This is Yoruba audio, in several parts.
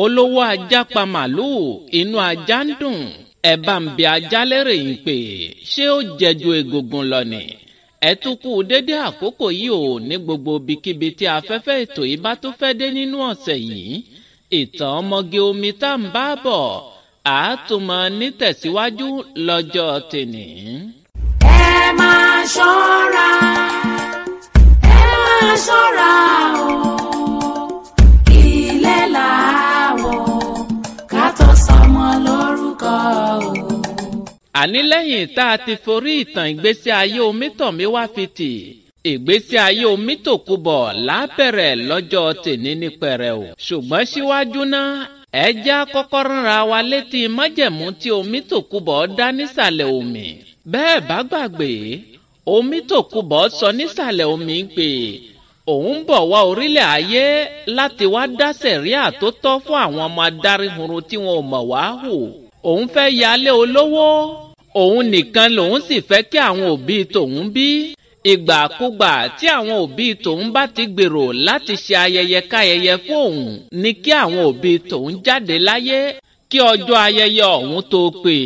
olówó ajá pa màlúù inú ajá ń dùn ẹ bá ń bi ajá lérè yín pé ṣé ó jẹjú egungun lọ ni. ẹ tún kú dédé àkókò yìí ò ní gbogbo ibikíbi tí afẹ́fẹ́ ètò yìí bá tún fẹ́ dé nínú ọ̀sẹ̀ yìí. ìtàn ọmọge omi tá ń bá bọ̀ àátùmọ̀ nítẹ̀síwájú lọ́jọ́ tèní. ẹ máa ṣọ́ra o ilé làwọ̀ ká tó sọmọ lórúkọ o. àní lẹ́yìn tá a ti forí ìtàn ìgbésí ayé Omítọ̀mí wá fi tì ìgbésí ayé Omítòkúbọ̀ lábẹ̀rẹ̀ lọ́jọ́ tèní ní pẹrẹu. ṣùgbọ́n síwájú náà ẹ jẹ́ á kọ́kọ́ ránra wa létí májẹ̀mú tí Omítòkúbọ̀ dá nísàlẹ̀ omi. bẹ́ẹ̀ bá gbàgbé Omítòkúbọ̀ sọ nísàlẹ̀ omi pé òun bọ̀ wá orílẹ̀ ayé láti wá dá sẹ̀ríà tó tọ́ fún àwọn ọmọ adáríhurun tí wọn ò mọ̀ wá hù. òun fẹ́ yálé olówó òun nìkan lòun sì fẹ́ kí àwọn òbí tòun bí. ìgbàkúgbà tí àwọn òbí tòun bá ti gbèrò láti ṣe ayẹyẹ káyẹyẹ fún òun ní kí àwọn òbí tòun jáde láyé kí ọjọ́ ayẹyẹ ọ̀hún tó pé.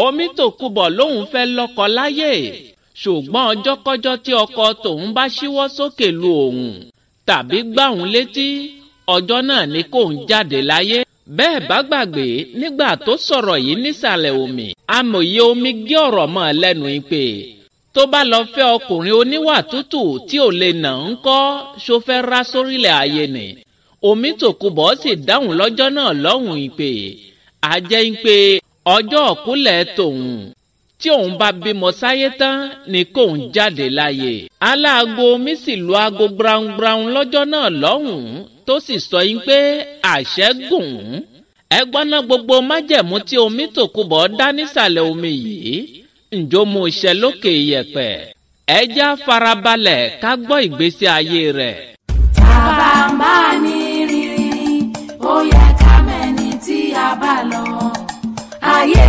Omítòkúbọ̀ lòun fẹ́ lọ́kọ láyé ṣùgbọ́n ọjọ́kọ́jọ́ tí ọkọ tòun bá ṣíwọ́ sókè lu òun tàbí gbá òun létí ọjọ́ náà ni kóun jáde láyé. bẹ́ẹ̀ bá gbàgbé nígbà tó sọ̀rọ̀ yìí nísàlẹ̀ omi amòye omi gé ọ̀rọ̀ mọ́ lẹ́nu ìpè tó bá lọ fẹ́ ọkùnrin oníwà tútù tí ò lè nà ń kọ́ ṣó fẹ́ rá sórílẹ̀ ayé ni. Omítòkúbọ̀ sì dáhùn lọ́jọ́ náà lọ́hùn ìpè àjẹ́ ìpè ọjọ́ ọ̀kúnlẹ̀ tòun tí òun bá bímọ sáyé tán ni kóun jáde láyé. aláago omi sì lu aago brown lọ́jọ́ náà lọ́hùn-ún tó sì sọ yín pé àṣẹ gùn. ẹ gbọ́ná gbogbo májẹ̀mú tí Omítòkúbọ̀ dá nísàlẹ̀ omi yìí ǹjọ́ mú iṣẹ́ lókè iyẹ̀pẹ̀. ẹ já farabalẹ̀ ká gbọ́ ìgbésí ayé rẹ̀. tàbá ń bá ní rírí ó yẹ ká mẹ́ni tí a bá lọ ayé.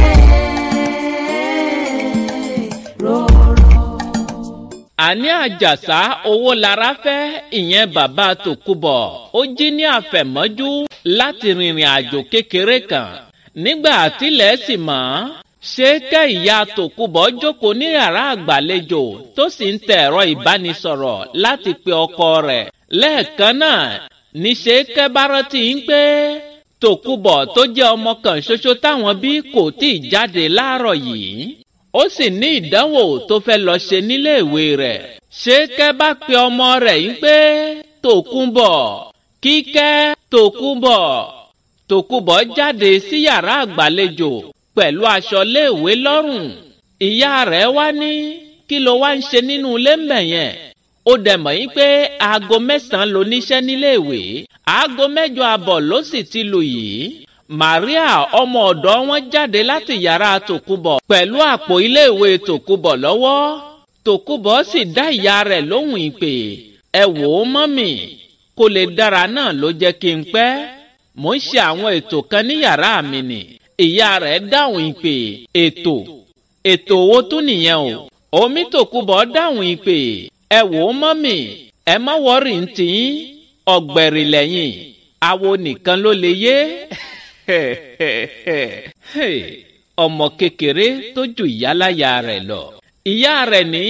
àní àjàsá owó lára fẹ́ ìyẹn bàbá Tòkúbọ̀ ó jí ní àfẹ̀mọ́jú láti rìnrìn àjò kékeré kan. nígbà tílẹ̀ sì mọ́ ṣé kẹ́ ìyá Tòkúbọ̀ jókòó ní yàrá àgbàlejò tó sì ń tẹ ẹ̀rọ ìbánisọ̀rọ̀ láti pe ọkọ rẹ̀. lẹ́ẹ̀kan náà ní ṣé kẹ́ bá rántí ń pé Tòkúbọ̀ tó jẹ́ ọmọ kan ṣoṣo táwọn bí kò tí ì jáde láàárọ̀ yìí ó sì ní ìdánwò tó fẹ́ lọ ṣe níléèwé rẹ̀. ṣé kẹ́ bá pe ọmọ rẹ̀ yín pé Tòkúbọ̀ Kíkẹ́ Tòkúbọ̀ jáde sí yàrá àgbàlejò pẹ̀lú aṣọ léèwé lọ́rùn. ìyá rẹ̀ wá ní kí ló wá ń ṣe nínú ilé ńbẹ̀ yẹn. ó dẹ̀ mọ̀ yín pé aago 9 ló níṣẹ́ níléèwé aago 8 ló sì ti lù yìí. Maria ọmọ ọ̀dọ́ wọn jáde láti yàrá Tòkúbọ̀ pẹ̀lú àpò iléèwé Tòkúbọ̀ lọ́wọ́. Tòkúbọ̀ sì dá ìyá rẹ̀ lóhùn ìpè ẹ wò ó mọ́mì kó lè dára náà ló jẹ́ kí n pẹ́ mò ń ṣe àwọn ètò kan ní yàrá mi nì. ìyá rẹ̀ dáhùn ìpè ètò owó tún nìyẹn o. Omítòkúbọ̀ dáhùn ìpè ẹ wò ó mọ́mì ẹ má wọ́rì ń tì í ọ̀gbẹ̀rì lẹ́yìn àwo nìkan ló lè yé. ọmọ kékeré tó ju ìyáláyà rẹ̀ lọ. ìyá rẹ̀ ní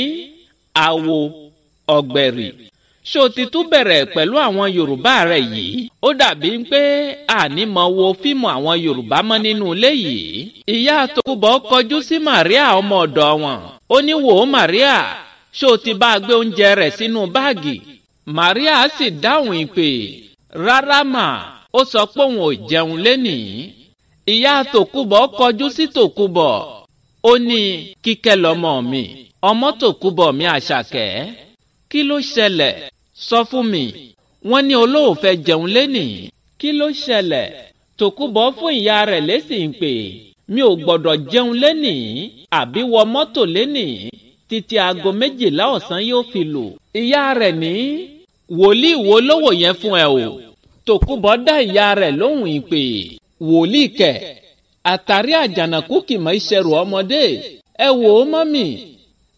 àwo ọ̀gbẹ̀rì. ṣó ti tún bẹ̀rẹ̀ pẹ̀lú àwọn Yorùbá rẹ̀ yìí ó dàbí pé àní mọ wo fíìmù àwọn Yorùbá mọ́ nínú ilé yìí. ìyá Tòkúbọ̀ kọjú sí Maria ọmọ ọ̀dọ̀ wọn ó ní wò ó Maria ṣó ti bá a gbé oúnjẹ rẹ̀ sínú báàgì. Maria sì dáhùn ìpè rárá mà ó sọ pé òun ò jẹun lénìí. ìyá Tòkúbọ̀ kọjú sí Tòkúbọ̀ ó ní Kíkẹ́ lọmọ mi ọmọ Tòkúbọ̀ mi Àṣàkẹ́ kí ló ṣẹlẹ̀ sọ fún mi wọ́n ní olóòfẹ́ jẹun lénìí kí ló ṣẹlẹ̀. Tòkúbọ̀ fún ìyá rẹ̀ lésì ń pè mi ò gbọ́dọ̀ jẹun lénìí àbí wọ mọ́tò lénìí títí aago 12 ọ̀sán yóò fi lù. ìyá rẹ̀ ní wòlíì wo lówó yẹn fún ẹ o. Tòkúbọ̀ dá ìyá rẹ̀ lóhùn ìpè wòlíì kẹ̀ àtàrí àjànàkú kì mọ́ ìṣẹ̀rù ọmọdé. ẹ wò ó mọ́mì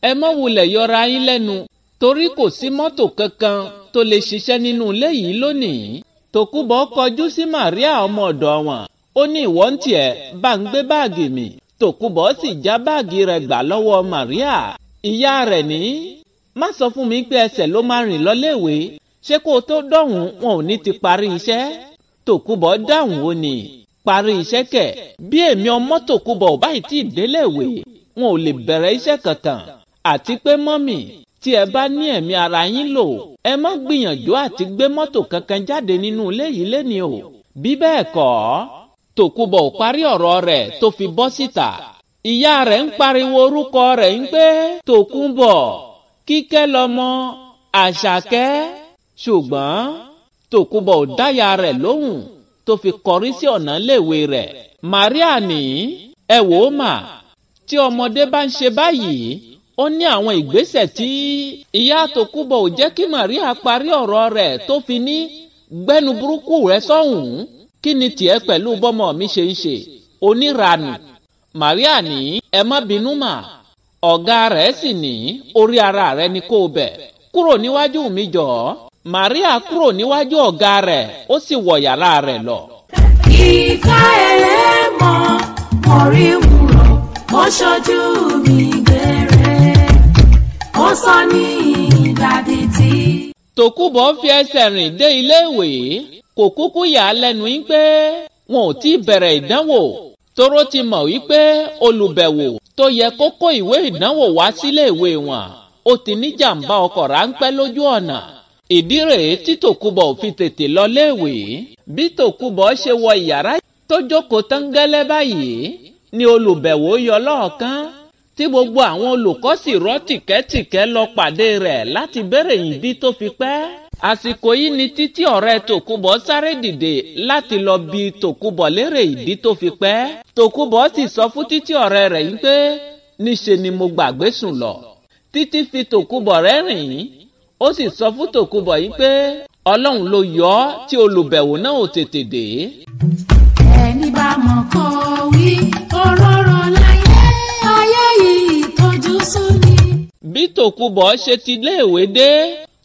ẹ má wulẹ̀ yọra yín lẹ́nu torí kò sí mọ́tò kankan tó lè ṣiṣẹ́ nínú ilé yìí lónìí Tòkunbọ̀ kọjú sí Màríà ọmọ ọ̀dọ̀ wọn. Ó ní ìwọ ń tiẹ̀ bá ń gbé báàgì mi. Tòkunbọ̀ sì já báàgì rẹ̀ gbà lọ́wọ́ Màríà. Ìyá rẹ̀ ní, má sọ fún mi pé ẹsẹ̀ ló máa rìn lọ́léèwé. Ṣé kó o tó dọ̀hún wọn ò ní ti parí iṣẹ́? Tòkunbọ̀ dáhùn ó ní, parí iṣẹ́ kẹ̀. Bí èmi ọmọ Tòkunbọ̀ ò báyìí tí ì déléèwé, wọn ò lè bẹ̀rẹ̀ iṣẹ́ kankan. Àti pé mọ́mì, tí ẹ bá ní ẹ̀mí ara yín lò, ẹ má gbìyànjú àti gbé mọ́tò kankan jáde nínú ilé yìí léni o. Bí bẹ́ẹ̀ kọ́, Tòkunbọ̀ ò parí ọ̀rọ̀ rẹ̀ tó fi bọ́ síta. Ìyá rẹ̀ ń pariwo orúkọ rẹ̀ ń pé Tòkunbọ̀, Kíkẹ́ lọmọ, Àṣàkẹ́. Ṣùgbọ́n Tòkunbọ̀ ò dáyà rẹ̀ lóhùn tó fi kọrí sí ọ̀nà léèwé rẹ̀. Màríà ní, ẹ wò ó mà, tí ọmọdé bá ń ṣe báyìí, ó ní àwọn ìgbésẹ̀ tí ìyá Tòkunbọ̀ ò jẹ́ kí Màríà parí ọ̀rọ̀ rẹ̀ tó fi ní gbẹ́nu burúkú rẹ̀ sọ́hùn. Kí ni tiẹ̀ pẹ̀lú bọ́mọ mi ṣe ń ṣe? Oníranù. Màríà ní, ẹ má bínú mà. Ọ̀gá rẹ̀ sì ní, orí ara rẹ̀ ni kó bẹ̀. Kúrò níwájú mi jọ̀ọ́. Màríà kúrò níwájú ọ̀gá rẹ̀, ó sì wọ yàrá rẹ̀ lọ. Ìka ẹ̀ mọ́, mo rí wúrò, mo ṣojú mi gbére. Ó sọ ní ìdádì tí. Tòkunbọ̀ fi ẹsẹ̀ rìn dé iléèwé. Kò kúkú yà á lẹ́nu yín pé wọn ò tí ì bẹ̀rẹ̀ ìdánwò. Tóró ti mọ̀ wípé olùbẹ̀wò tó yẹ kó kó ìwé ìdánwò wá síléèwé wọn, ó ti ní jàǹbá ọkọ̀ ráńpẹ́ lójú ọ̀nà. Ìdí rèé tí Tòkunbọ̀ fi tètè lọ léèwé. Bí Tòkunbọ̀ ṣe wọ ìyàrá tó jókòó tán gẹ́lẹ́ báyìí ni olùbẹ̀wò yọ lọ́ọ̀kan, tí gbogbo àwọn olùkọ́ sì rọ́ tìkẹ́tìkẹ́ lọ pàdé rẹ̀ láti béèrè ìdí tó fi pẹ́. Àsìkò yìí ni Títí ọ̀rẹ́ Tòkunbọ̀ sáré dìde láti lọ bi Tòkunbọ̀ léèrè ìdí tó fi pẹ́. Tòkunbọ̀ sì sọ fún Títí ọ̀rẹ́ rẹ̀ yìí pé níṣe ni mo gbàgbé sùn lọ. Títí fi Tòkunbọ̀ rẹ́rìn-ín, ó sì sọ fún Tòkunbọ̀ yìí pé Ọlọ́run ló yọ ọ́ tí olùbẹ̀wò náà ò tètè dé. Ẹni bá mọ̀ kó wí, òróró láyé, ayé yìí tójú sú ni. Bí Tòkunbọ̀ ṣe ti léèwé dé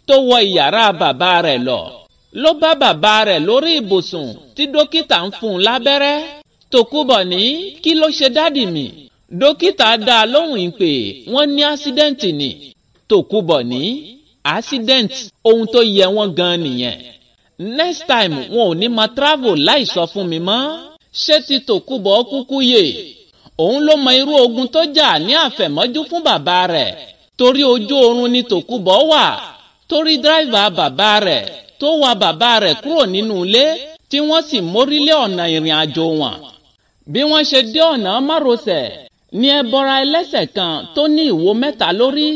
tó wọ ìyàrá bàbá rẹ̀ lọ, ló bá bàbá rẹ̀ lórí ibùsùn tí dókítà ń fún un lábẹ́rẹ́. Tòkunbọ̀ ní, kí ló ṣe dádì mi? Dókítà dá a lóhùn ìpè wọ́n ní ásídẹ́ǹtì ni. Tòkunbọ̀ ní, accident ohun tó yẹ wọ́n gan nìyẹn. Next time wọn ò ní máa travel láì sọ fún mi mọ́. Ṣé ti Tòkunbọ̀ kúkú yè? Òun ló mọ irú ogun tó jà ní àfẹ̀mọ́jú fún bàbá rẹ̀. Torí ojú oorun ni Tòkunbọ̀ wà. Torí dráìvà bàbá rẹ̀ tó wa bàbá rẹ̀ kúrò nínú ilé tí wọ́n sì mórílé ọ̀nà ìrìn àjò wọn. Bí wọ́n ṣe dé ọ̀nà márosẹ̀ ní ẹbọra ẹlẹ́sẹ̀ kan tó ní ìwo mẹ́ta lórí,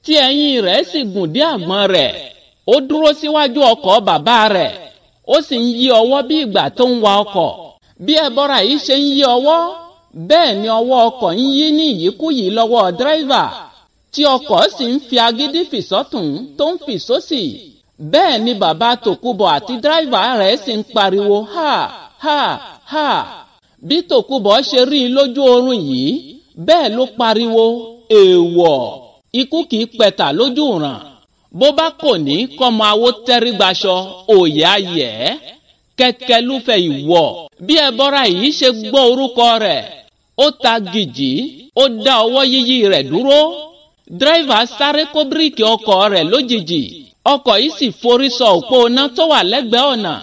tí ẹ̀yìn rẹ̀ sì gùn dé àgbọ̀n rẹ̀. Ó dúró síwájú ọkọ̀ bàbá rẹ̀, ó sì ń yí ọwọ́ bí ìgbà tó ń wa ọkọ̀. Bí ẹbọra yìí ṣe ń yí ọwọ́, bẹ́ẹ̀ ni ọwọ́ ọkọ̀ ń yí ní ìyíkúyìí lọ́wọ́ dírẹ́fà, tí ọkọ̀ sì ń fi agídí fì sọ́tùn tó ń fì sósì. Bẹ́ẹ̀ ni bàbá Tòkunbọ̀ àti dírẹ́fà rẹ̀ sì ń pariwo ha ha ha. Bí Tòkunbọ̀ ṣe rí i lójú oorun yìí, bẹ́ẹ̀ ló pariwo èèwọ̀. Ikú kìí pẹ̀tà lójú ìran. Bó bá kò ní kọ́mọ awó tẹ́rí gbaṣọ, òye ayẹ̀. Kẹ̀kẹ́ lúfẹ̀ ìwọ̀. Bí ẹbọra yìí ṣe gbọ́ orúkọ rẹ̀, ó ta gìjì, ó dá ọwọ́ yíyí rẹ̀ dúró. Dírẹ́fà sáré kó bíríkì ọkọ̀ rẹ̀ lójijì. Ọkọ̀ yìí sì forí sọ òpó iná tó wà lẹ́gbẹ̀ẹ́ ọ̀nà.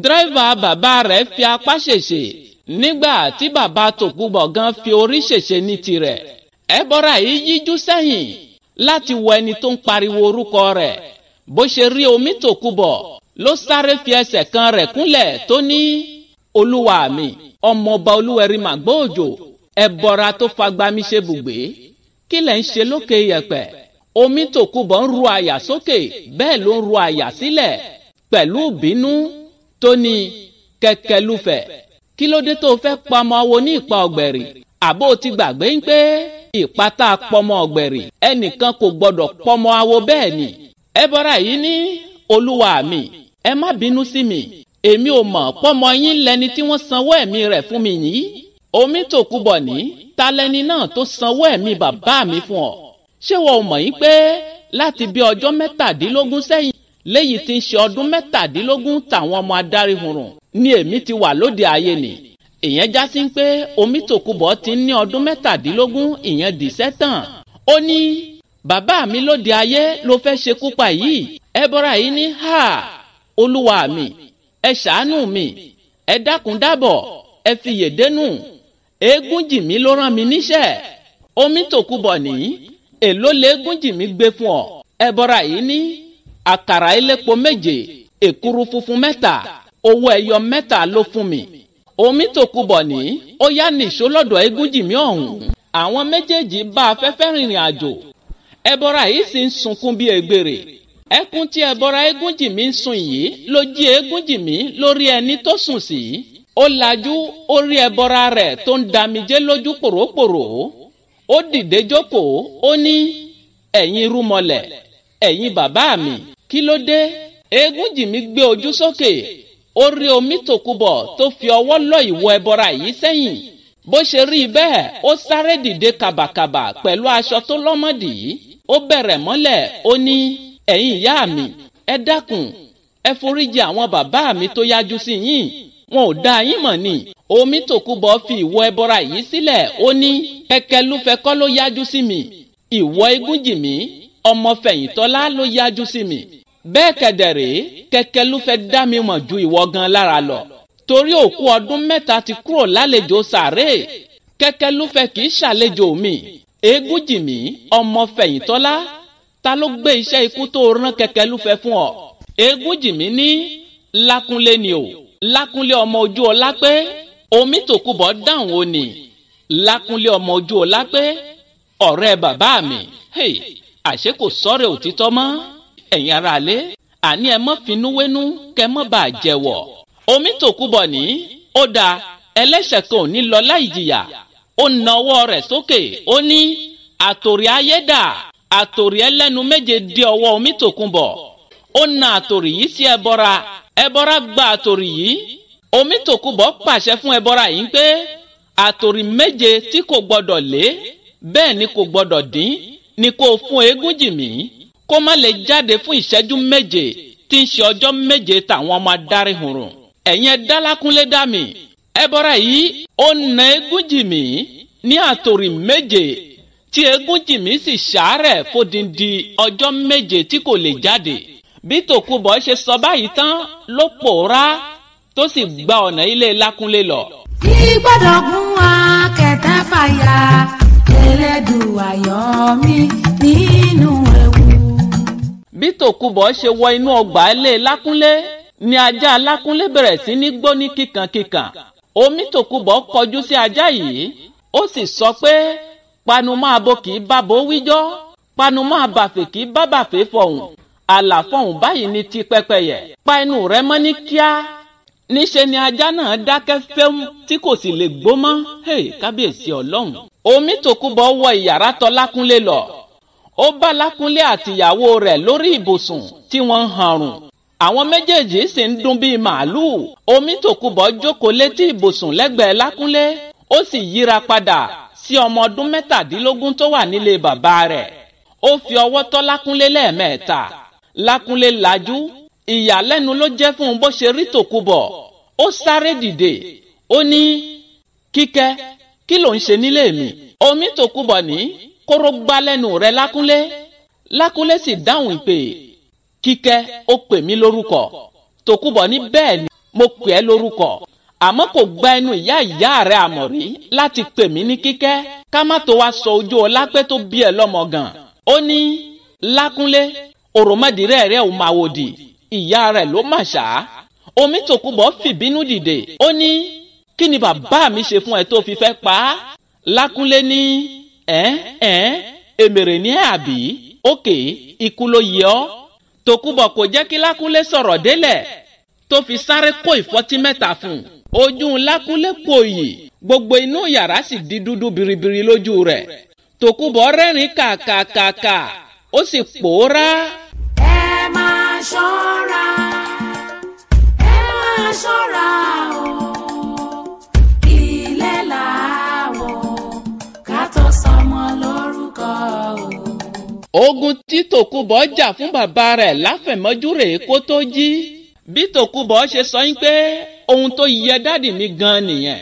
Dírẹ́fà bàbá rẹ̀ fi apá ṣèṣe, nígbà tí bàbá Tòkunbọ̀ gan fi orí ṣèṣe ní tirẹ̀. Ẹbọra yìí yíjú sẹ́yìn láti wo ẹni tó ń pariwo orúkọ rẹ̀. Bó ṣe rí omi Tòkunbọ̀ ló sáré fi ẹsẹ̀ kan rẹ̀ kúnlẹ̀ tó ní, olúwa mi, ọmọọba Olúwẹ̀rí Màgbóòjò, ẹbọra tó fagbami ṣe bùgbé, kí lẹ̀ ń ṣe lókè yẹ̀pẹ̀? Omi Tòkunbọ̀ ń ru àyà sókè, bẹ́ẹ̀ ló ń ru àyà sílẹ̀ pẹ̀lú ìbínú tó ní, kẹ̀kẹ́ lúfẹ̀, kí ló dé tó fẹ́ pamọ́ awo ní ìpa ọ̀gbẹ̀rì? Àbó ti gbàgbé ń pé ìpátá pọmọ ọ̀gbẹ̀rì ẹnìkan kò gbọdọ̀ pọmọ awo bẹ́ẹ̀ ni. Ẹbọra yìí ní, olúwa mi, ẹ má bínú sí mi, èmi ò mọ̀ pọmọ yín lẹni tí wọ́n sanwó ẹ̀mí rẹ̀ fún mi yìí. Omi Tòkunbọ̀ ní, ta lẹni náà tó sanwó ẹ̀mí bàbá mi fún ọ? Ṣé wọn ò mọ̀ yín pé láti bí ọjọ́ 17 sẹ́yìn léyìí tí ń ṣe ọdún 17 tàwọn ọmọ adáríhurun ni èmi ti wà lóde ayé ni. ìyẹn já sí pé Omítòkúbọ̀ ti ní ọdún 17 ìyẹn dìṣẹ́ tán. ó ní bàbá mi lóde ayé ló fẹ́ ṣekú pa yìí. ẹbọra yìí ní olúwa mi ẹ ṣàánú mi ẹ dákun dábọ̀ ẹ fi yèdénú Ègúnjìmí ló rán mi níṣẹ́. Omítòkúbọ̀ ní èló lÉgúnjìmí gbé fún ọ. ẹbọra yìí ní àkàrà elépo 7 èkuru funfun 3 owó ẹyọ 3 ló fún mi. Omítòkúbọ̀ ní ó yá nìṣó lọ́dọ̀ Ègúnjìmí ọ̀hún. àwọn méjèèjì bá afẹ́fẹ́ rìnrìn àjò. ẹbọra yìí sì ń sunkún bí egbèrè. ẹkún tí ẹbọra Ègúnjìmí ń sun yìí ló jí Ègúnjìmí lórí ẹni tó sùn sí. ó lajú ó rí ẹbọra rẹ̀ tó ń damijé lójú pòròpòrò. ó dìde jókòó ó ní ẹ̀yin irúnmọlẹ̀ ẹ̀yin bàbá mi kí ló dé. Ègúnjìmí gbé ojú sókè ó rí Omítòkúbọ̀ tó fi ọwọ́ lọ ìwo ẹbọra yìí sẹ́yìn. bó ṣe rí bẹ́ẹ̀ ó sáré dìde kàbàkàbà pẹ̀lú aṣọ tó lọ́mọdì. ó bẹ̀rẹ̀ mọ́lẹ̀ ó ní ẹ̀yin ìyá mi ẹ dákun ẹ foríjì àwọn bàbá mi tó yájú sí yín wọn ò dá yín mọ̀ ni. Omítòkúbọ̀ fi ìwo ẹbọra yìí sílẹ̀ ó ní Kẹkẹlúfẹ̀ kọ́ ló yájú sí mi ìwọ Ègúnjìmí ọmọ Fẹ̀yìntọ́lá ló yájú sí mi. bẹ́ẹ̀ kẹ̀dẹ̀rẹ́ Kẹkẹlúfẹ̀ dá mi mọ̀ ju ìwọ gan lára lọ torí òkú ọdún 3 ti kúrò lálejò sàré. Kẹkẹlúfẹ̀ kì í ṣàlejò mi. Ègúnjìmí ọmọ Fẹ̀yìntọ́lá ta ló gbé iṣẹ́ ikú tó rán Kẹkẹlúfẹ̀ fún ọ. Ègúnjìmí ní Lákúnlé ni o. Lákúnlé ọmọ Ojúọlápé. Omítòkúbọ̀ dáhùn ó ní Lákúnlé ọmọ Ojúọlápé ọ̀rẹ́ bàbá mi. àṣé kò sọ̀rọ̀ òtítọ́ mọ́. ẹ̀yin aráalé àní ẹ mọ́ finúwénú kẹ́ mọ́ bá jẹ́wọ́. Omítòkúbọ̀ ní ó dáa ẹlẹ́ṣẹ̀ kan ò ní lọ láì jìyà. ó na ọwọ́ rẹ̀ sókè ó ní àtòrí ayé dà. àtòrí ẹlẹ́nu 7 dé ọwọ́ Omítòkúbọ̀. ó na àtòrí yìí sí ẹbọra. ẹbọra gba àtòrí yìí. Omítòkúbọ̀ pàṣẹ fún ẹbọra yìí pé àtòrí 7 tí kò gbọdọ̀ lé bẹ́ẹ̀ ni kò gbọdọ̀ dín ni kò fún Ègúnjìmí kó má lè jáde fún ìṣẹ́jú 7 tí ń ṣe ọjọ́ 7 tàwọn ọmọ adáríhurun. ẹ̀yin ẹ dá Lákúnlé dá mi. ẹbọra yìí ó na Ègúnjìmí ní àtòrí 7 tí Ègúnjìmí sì ṣàárẹ̀ fódìndí ọjọ́ 7 tí kò lè jáde. bí Tòkúbọ̀ ṣe sọ báyìí tán ló pòórá tó sì gba ọ̀nà ilé Lákúnlé lọ. kí gbọ́dọ̀ gún akẹ̀tẹ̀ fàyà Elédùà yọ mí nínú ewu. bí Tòkúbọ̀ ṣe wọ inú ọgbà ilé Lákúnlé ni ajá Lákúnlé bẹ̀rẹ̀ sí ní gbó ní kíkankíkan. Omítòkúbọ̀ kọjú sí ajá yìí ó sì sọ pé panumọ́ abo kì í bábo wíjọ́ panumọ́ abàfẹ́ kì í bábàfẹ́ fọ̀hùn àlàfọ̀hùn báyìí ní ti pẹ́pẹ́yẹ pa inú rẹ mọ́ ní kíá. níṣe ni ajá náà dákẹ́ fẹ́m tí kò sì lè gbó mọ́. kábíyèsí Ọlọ́run. Omítòkúbọ̀ wọ ìyàrá tọ̀ Lákúnlé lọ. ó bá Lákúnlé àtìyàwó rẹ̀ lórí ibùsùn tí wọ́n ń hanrùn. àwọn méjèèjì sì ń dún bíi màálùú. Omítòkúbọ̀ jókòó létí ibùsùn lẹ́gbẹ̀ẹ́ Lákúnlé ó sì yíra padà sí ọmọ ọdún 17 tó wà nílé bàbá rẹ̀. ó fi ọwọ́ tọ́ Lákúnlé lẹ́ẹ̀mẹ́ta. Lákúnlé lajú. ìyàlẹ́nu ló jẹ́ fún un bó ṣe rí Tòkúbọ̀. ó sáré dìde ó ní Kíkẹ́ kí ló ń ṣe nílé mi. Omítòkúbọ̀ ní kóró gbá lẹ́nu rẹ̀ Lákúnlé. Lákúnlé sì dáhùn ìpè. Kíkẹ́ ó pè mí lórúkọ. Tòkúbọ̀ ní bẹ́ẹ̀ ni mo pè ẹ́ lórúkọ àmọ́ kò gba ẹnu ìyá rẹ̀ Àmọ̀rí láti pè mí ní Kíkẹ́ ká má tó wá sọ Ojúọlápé tó bí ẹ lọ́mọ gan. ó ní Lákúnlé òròmọdìrẹ́ rẹ̀ ò máa wòdì ìyá rẹ̀ ló mà ṣá. Omítòkúbọ̀ fìbínú dìde ó ní kí ni bàbá mi ṣe fún ẹ tó fi fẹ́ pa á. Lákúnlé ní èmèrè ní ẹ àbí òkè ikú ló yẹ ọ́. Tòkúbọ̀ kò jẹ́ kí Lákúnlé sọ̀rọ̀ délẹ̀ tó fi sáré kó ìfọ́tí 3 fún un. ojú Lákúnlé pòyì gbogbo inú yàrá sì di dúdú biribiri lójú rẹ̀. Tòkúbọ̀ rẹ́rìn kàkàkàkà ó sì pòórá. ẹ máa ṣọ́ra o ilé làwọ̀ ká tó sọmọ lórúkọ o. ogun tí Tòkunbọ̀ jà fún bàbá rẹ̀ láfẹ̀mọ́jú rèé kó tó jí. bí Tòkunbọ̀ ṣe sọ yín pé ohun tó yẹ dádì mi gan nìyẹn.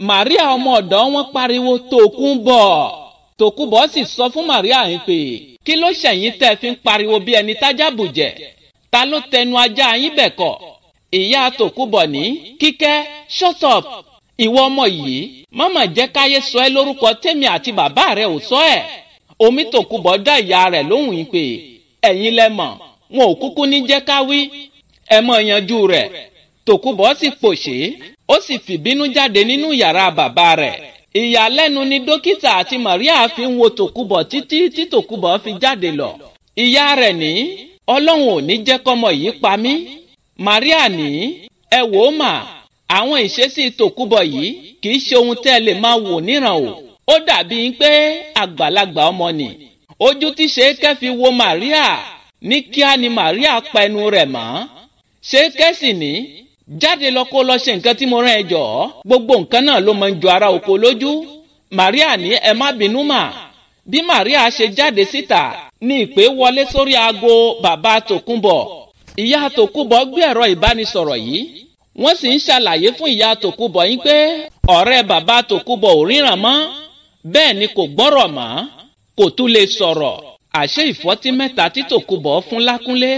Màríà ọmọ ọ̀dọ̀ wọn pariwo Tòkunbọ̀. Tòkunbọ̀ sì sọ fún Màríà yín pé kí ló ṣẹ̀yìn tẹ́ fi ń pariwo bí ẹni tájà bùjẹ̀? Ta ló tẹnu ajá yín bẹ̀kọ̀? Ìyá Tòkunbọ̀ ní Kíkẹ́ shut up. Ìwọ ọmọ yìí mọ́mọ̀ jẹ́ káyé sọ ẹ́ lórúkọ tèmi àti bàbá rẹ̀ ò sọ ẹ̀. Omi Tòkunbọ̀ dá ìyá rẹ̀ lóhùn yín pé ẹ̀yin lẹ mọ̀, wọn ò kúkú ní jẹ́ ká wí. Ẹ mọ̀ yanjú rẹ̀. Tòkunbọ̀ sì pòṣé, ó sì fìbínú jáde nínú yàrá bàbá rẹ̀. Ìyàlẹ́nu ni dókítà àti Màríà fi ń wo Tòkunbọ̀ títí tí Tòkunbọ̀ fi jáde lọ. Ìyá rẹ̀ ní Ọlọ́run ò ní jẹ́ kọ́mọ yìí pa mí. Màríà ní ẹ wò ó mà, àwọn ìṣesí Tòkunbọ̀ yìí kì í ṣe ohun tẹ́ ẹ lè máa wò níran o. Ó dàbí pé àgbàlagbà ọmọ ni. Ojú tí Ṣèkẹ́ fi wo Màríà ní kíá ni Màríà pa ẹnu rẹ̀ mọ́. Ṣèkẹ́ sì ní jáde lọ kó lọ ṣe nǹkan tí mo rán ẹ jọ̀ọ́. Gbogbo nǹkan náà ló máa ń jọ ara oko lójú. Màríà ní ẹ má bínú mà. Bí Màríà ṣe jáde síta ní ìpè wọlé sórí aago bàbá Tòkunbọ̀. Ìyá Tòkunbọ̀ gbé ẹ̀rọ ìbánisọ̀rọ̀ yìí. Wọ́n sì ń ṣàlàyé fún ìyá Tòkunbọ̀ yín pé ọ̀rẹ́ bàbá Tòkunbọ̀ ò ríran mọ́. Bẹ́ẹ̀ ni kò gbọ́rọ̀ mọ́, kò tún lè sọ̀rọ̀. Àṣé ìfọ́tí mẹ́ta tí Tòkunbọ̀ fún Lákúnlé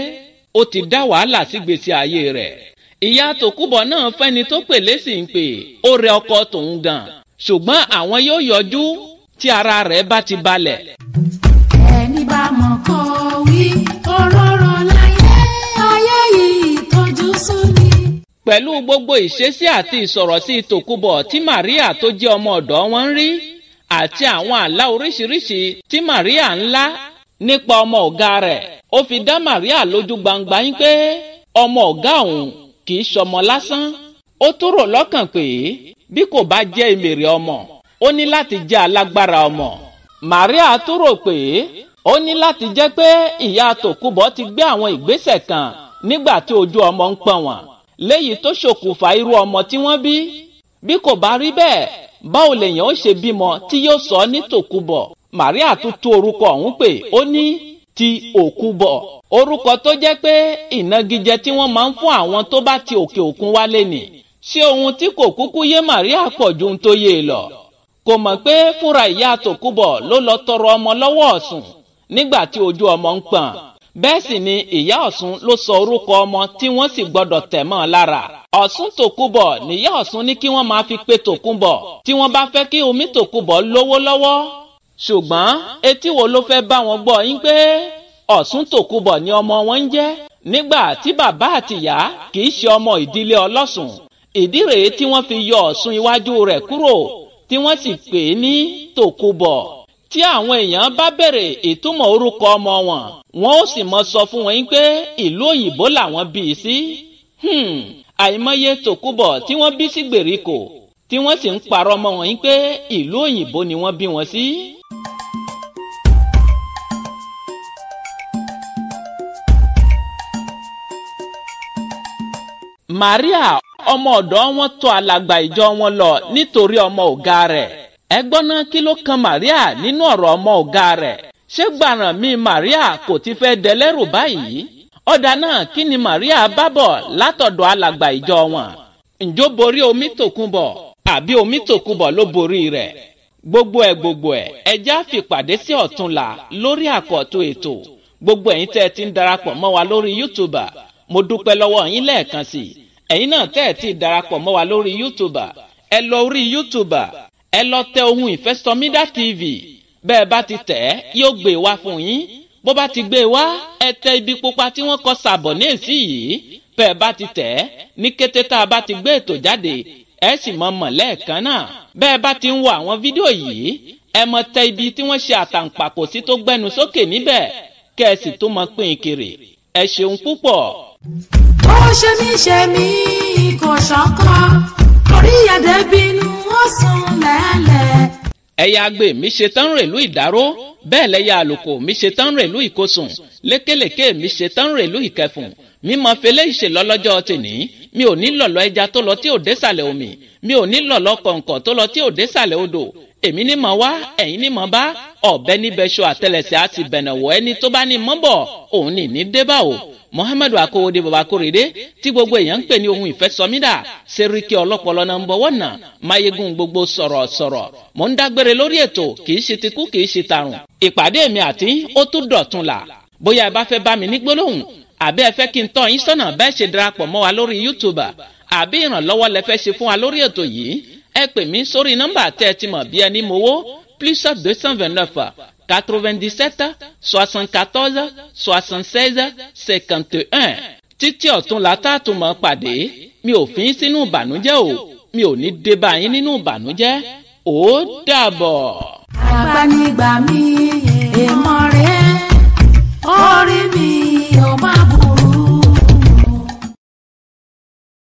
ó ti dá wàhálà sí gbèsè ayé rẹ̀. Ìyá Tòkunbọ̀ náà fẹ́ni tó pè lésì ń pè ó rẹ ọkọ tòun gan, ṣùgbọ́n àwọn yóò yọjú tí ara rẹ̀ bá ti balẹ̀. ẹni bá mọ̀ kó wí òróró láyé ayé yìí tójú sú ni. Pẹ̀lú gbogbo ìṣesí àti ìsọ̀rọ̀ sí Tòkunbọ̀ tí Màríà tó jẹ́ ọmọ ọ̀dọ̀ wọn ń rí, àti àwọn àlá oríṣiríṣi tí Màríà ń lá nípa ọmọ ọ̀gá rẹ̀, ó fi dá Màríà lójú gbangba yín pé ọmọ ọ̀gá òun kì í ṣọmọ lásán. Ó tún rò lọ́kàn pé bí kò bá jẹ́ ìmèrè ọmọ, ó ní láti jẹ́ alágbára ọmọ. Màríà tún rò pé ó ní láti jẹ́ pé ìyá Tòkunbọ̀ ti gbé àwọn ìgbésẹ̀ kan nígbà tí ojú ọmọ ń pọ́n wọn, léyìí tó ṣokùnfà irú ọmọ tí wọ́n bí. Bí kò bá rí bẹ́ẹ̀, báwo lèèyàn ó ṣe bímọ tí yóò sọ ní Tòkunbọ̀? Màríà tún tú orúkọ ọ̀hún pé ó ní ti Òkunbọ̀, orúkọ tó jẹ́ pé ìnagijẹ tí wọ́n máa ń fún àwọn tó bá ti òkè òkun wálé ni. Ṣé ohun tí kò kúkú yé Màríà pọ̀ ju ohun tó yé e lọ? Kò mọ̀ pé fúnra ìyá Tòkunbọ̀ ló lọ tọrọ ọmọ lọ́wọ́ Ọ̀ṣun nígbà tí ojú ọmọ ń pọ́n. Bẹ́ẹ̀ sì ni ìyá Ọ̀ṣun ló sọ orúkọ ọmọ tí wọ́n sì gbọ́dọ̀ tẹ̀ mọ́ lára. Ọ̀ṣun Tòkunbọ̀ níyá Ọ̀ṣun ní kí wọ́n máa fi pe Tòkunbọ̀ tí wọ́n bá fẹ́ kí omi Tòkunbọ̀ lówó lọ́wọ́. Ṣùgbọ́n etí wo ló fẹ́ bá wọn gbọ́ yín pé Ọ̀ṣun Tòkunbọ̀ ni ọmọ wọn ń jẹ́, nígbà tí bàbá àtìyá kì í ṣe ọmọ ìdílé ọlọ́ṣun. Ìdí rèé tí wọ́n fi yọ Ọ̀ṣun iwájú rẹ̀ kúrò tí wọ́n sì pè é ní Tòkunbọ̀. Tí àwọn èèyàn bá bèrè ìtumọ̀ orúkọ ọmọ wọn, wọn ó sì mọ sọ fún wọn yín pé ìlú òyìnbó làwọn bí i sí. Àìmọye Tòkunbọ̀ tí wọ́n bí sí gbèríko tí wọ́n sì ń parọ́ mọ́ wọn yín pé ìlú òyìnbó ni wọ́n bí wọn sí. Màríà ọmọ ọ̀dọ̀ wọn tọ̀ alàgbà ìjọ wọn lọ nítorí ọmọ ọ̀gá rẹ̀. Ẹ gbọ́ ná, kí ló kan Màríà nínú ọ̀rọ̀ ọmọ ọ̀gá rẹ̀? Ṣé gbàràn mi Màríà kò ti fẹ́ dẹlẹ́rù báyìí? Ọ̀dà náà kí ni Màríà bá bọ̀ látọ̀dọ̀ alàgbà ìjọ wọn? Ǹjọ́ borí omi Tòkunbọ̀ àbí omi Tòkunbọ̀ ló borí rẹ̀? Gbogbo ẹ̀ ẹjá fìpàdé sí ọ̀túnla lórí àkọ́tún ètò. Gbogbo ẹ̀yin tẹ́ ẹ ti ń darapọ̀ mọ́ wa lórí YouTube, mo dúpẹ́ lọ́wọ́ yín lẹ́ẹ̀kan sí i. Ẹ̀yin náà tẹ́ ẹ ti darapọ̀ mọ́ wa lórí YouTube, ẹ lọ orí YouTube, ẹ lọ tẹ Ohun Ìfẹ́ Sọmídà TV. Bẹ́ẹ̀ bá ti tẹ̀ ẹ́ yóò gbé wá fún yín. Bó bá ti gbé wá, ẹ tẹ ibi pupa tí wọ́n kọ Sàbọ̀nẹ́ẹ̀sì yìí. Bẹ́ẹ̀ bá ti tẹ̀ ẹ́, ní kété tá a bá ti gbé ètò jáde, ẹ sì mọ̀ lẹ́ẹ̀kan náà. Bẹ́ẹ̀ bá ti ń wo àwọn fídíò yìí, ẹ mọ tẹ ibi tí wọ́n ṣe àtàǹpàkò sí tó gbẹnu sókè níbẹ̀, kẹ́ ẹ sì tó mọ pín kiri. Ẹ ṣeun púpọ̀. ó ṣe mí kò ṣọ̀kan orí ẹ̀dẹ̀ bínú ó sùn lẹ́lẹ̀. Ẹ̀yà àgbè mi ṣetán rèlú ìdáró, bẹ́ẹ̀ lẹ́yà àlùkò mi ṣetán rèlú ìkósùn, lékèlékè mi ṣetán rèlú ìkẹfùn. Mímọ fẹlẹ́ ìṣèlọ́lọ́jọ́ tèní, mi ò ní lọ̀lọ́ ẹja tó lọ tí ò désàlẹ̀ omi, mi ò ní lọ̀lọ́ kọ̀ǹkọ̀ tó lọ tí ò désàlẹ̀ odò. èmi ní mọ̀ wá ẹ̀yin ní mọ̀ bá ọ̀bẹ níbẹ̀ṣọ àtẹlẹsẹ̀ àti bẹ̀nẹ̀wọ̀ ẹni tó bá ní mọ́ bọ̀ òun ní débà o. Muhammadu Akówódé baba Kórèdé tí gbogbo èèyàn ń pè ní ohun ìfẹ́ sọmídà Sẹ́ríkì ọlọ́pọlọ náà ń bọ̀ wọ́n nà máyégún gbogbo sọ̀rọ̀ mò ń dágbére lórí ètò kì í ṣe tikú kì í ṣe tarùn. ìpàdé mi àti ó tún dọ̀tun là bóyá ẹ bá fẹ́ bá mi ní gbólóhùn àbí ẹ fẹ́ kí n tọ́ yín sọ́nà bẹ́ẹ̀ ṣe darapọ̀ mọ́ wa lórí YouTube àbí ìrànlọ́wọ́ lẹ fẹ́ ṣe fún wa lórí ètò yìí ẹ pè mí sórí nọ́mbà tẹ́ ẹ ti mọ̀ bí ẹni mowó +229 97 74 76 51. títí ọ̀tún látàtúmọ̀ pàdé mi ò fi yín sínú ìbànújẹ́ o mi ò ní dé bá yín nínú ìbànújẹ́ ó dàbọ̀. àgbànígbà mi èèmọ̀ rẹ̀ orí